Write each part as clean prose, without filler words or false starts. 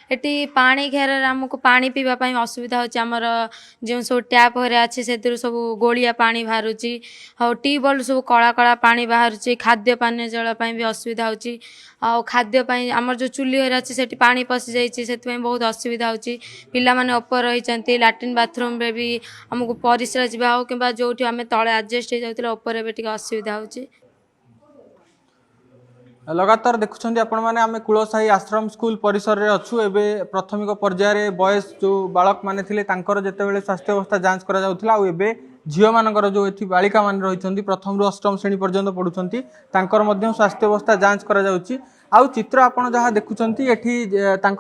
Eighty पानी घेर आमको पानी पीवाई असुविधा होमर जो सब टैप हरिया अच्छे से सब गोलिया पानी बाहर हाँ ट्यूबवेल सब कला कला पानी बाहर खाद्य पानीय जल भी असुविधा हो खाद्यपाई आमर जो चुली हरिया अच्छे से पानी पशि जाइए बहुत असुविधा हो पिला माने ऊपर रही लैट्रिन बाथरूम रे भी आमको परिस्रा जावा हो कि जो आम तले आडजस्ट हो जाता ऊपर भी असुविधा हो लगातार देखुं आपण मैंने आम कुलसाही आश्रम स्कूल परिसर में अच्छु एवं प्राथमिक पर्यायर बयस जो बालक मैंने जिते स्वास्थ्य अवस्था जांच कर झील मानकर जो ये बालिका मान रही प्रथम रु अष्टम श्रेणी पर्यंत पढ़ुंट स्वास्थ्य अवस्था जांच कर चित्र आपड़ जहाँ देखुंट ये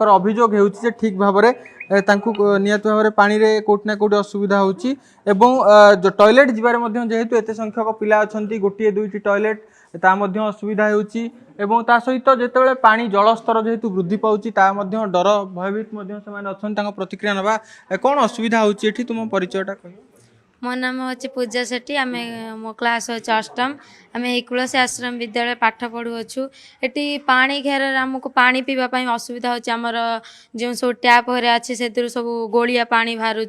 अभियोग हो ठीक भाव निहत भाव पानी रे कोटना कोटी असुविधा होची एवं जो टॉयलेट जीवार जेहेतु एत संख्यक पिला अच्छा गोटे दुईटी टॉयलेट ता असुविधा होची एवं ता सहित जिते पानी जलस्तर जेहेतु वृद्धि पाउची ता डर भयभीत अच्छा प्रतिक्रिया नवा कौन असुविधा होची एठी तुम परिचयटा कह मो नाम हूँ पूजा सेठी आम मो क्लास अच्छे अष्टम आम कुलसी आश्रम विद्यालय पाठ पढ़ुअछु एटी पानी घेर आमको पानी पीवाई असुविधा होमर जो सब टैप हरिया अच्छे से सब गोलिया पानी बाहर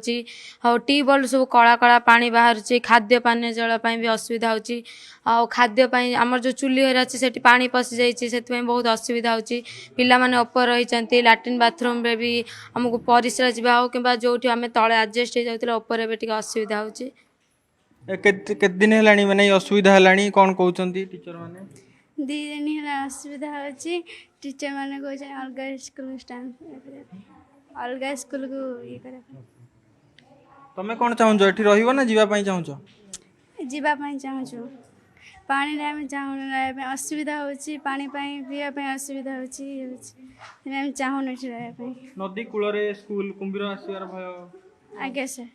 हाँ ट्यूबवेल सब कला कला पानी बाहर खाद्य पानीय जल भी असुविधा हो खाद्यपाई आमर जो चुली हरिया अच्छे से पानी पशि जाइए बहुत असुविधा हो पिला माने ऊपर रही लैट्रिन बाथरूम रे भी आमको परिस्रा जावा हो कि जो आम तले आडजस्ट हो जाता ऊपर भी असुविधा हो केते दिन है माने असुविधा है कौन कहते टीचर माने दी दिन है असुविधा होची टीचर माने को अलग स्कूल अलग स्कूल को ये करे तमे कौन चाहूछ एठी रहिबो ना जीवा पई चाहूछ जीवा पई चाहूछु पानी रे हम चाहू असुविधा होची पानी पई पीवा पई असुविधा होची हम चाहू न रहे पई नदी कूल रे स्कूल कुंभीर आसीबार भय आगे से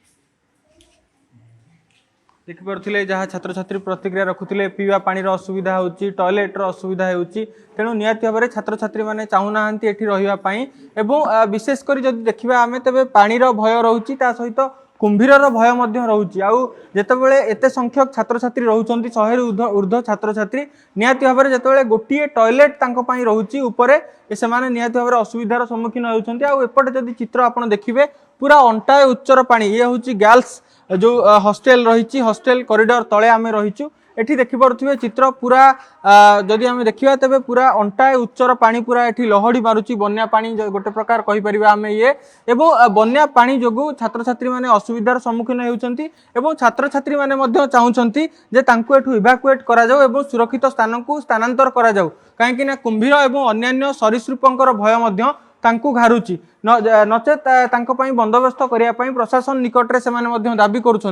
देखिपे जहाँ छात्र छात्री प्रतिक्रिया रखुले पीवा पानी असुविधा होची टॉयलेट असुविधा होची तेणु निहाती भाव में छात्र छात्री मैंने चाहूना एठी रहिबापई एवं विशेषकर जब देखा आम तेज पानीर भय रोचे सहित कुंभीर भय रोचे आउ जितेबाला एत संख्यक छात्र छात्री रोचान 100 ऊर्ध्व छात्र छात्री निहाती भाव में जिते गोटे टॉयलेट रोचे उपरे से निहाती भाव असुविधार सम्मुखीन होती आउटे जब चित्र आप देखिए पूरा अंटाए उच्चर पानी ये हूँ गर्ल्स जो हॉस्टेल रही हॉस्टेल कॉरिडोर तले आम रहीचु एठी देखिपे चित्र पूरा जदि आम देखा तेज पूरा अंटाए उच्चर पानी पूरा एठी लहड़ी मारुची बन्या पानी गोटे प्रकार कहीपर आम ये एवं बन्या पानी जो छात्र छात्री मैंने असुविधार सम्मुखीन होती छात्र छात्री मैंने चाहूँगी एठू इवाकुएट करा सुरक्षित स्थान को स्थानांतर करा कहीं कुंभीर एवं अन्यान्य सरीसृपंकर भय तांकु घारुची नचेत बंदोबस्त करने प्रशासन निकट में दाबी करुँच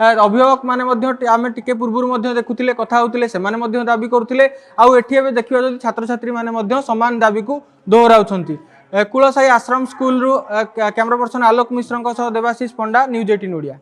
अभिभावक मैंने आम टे पूर्व देखुले कथा होते से दाबी करुले आठे देखा जब छात्र छात्री मैंने सामान दाबी को दोहराउछंती कुलसाही आश्रम स्कूल कैमरा पर्सन आलोक मिश्र देवाशीष पंडा न्यूज 18 ओडिया।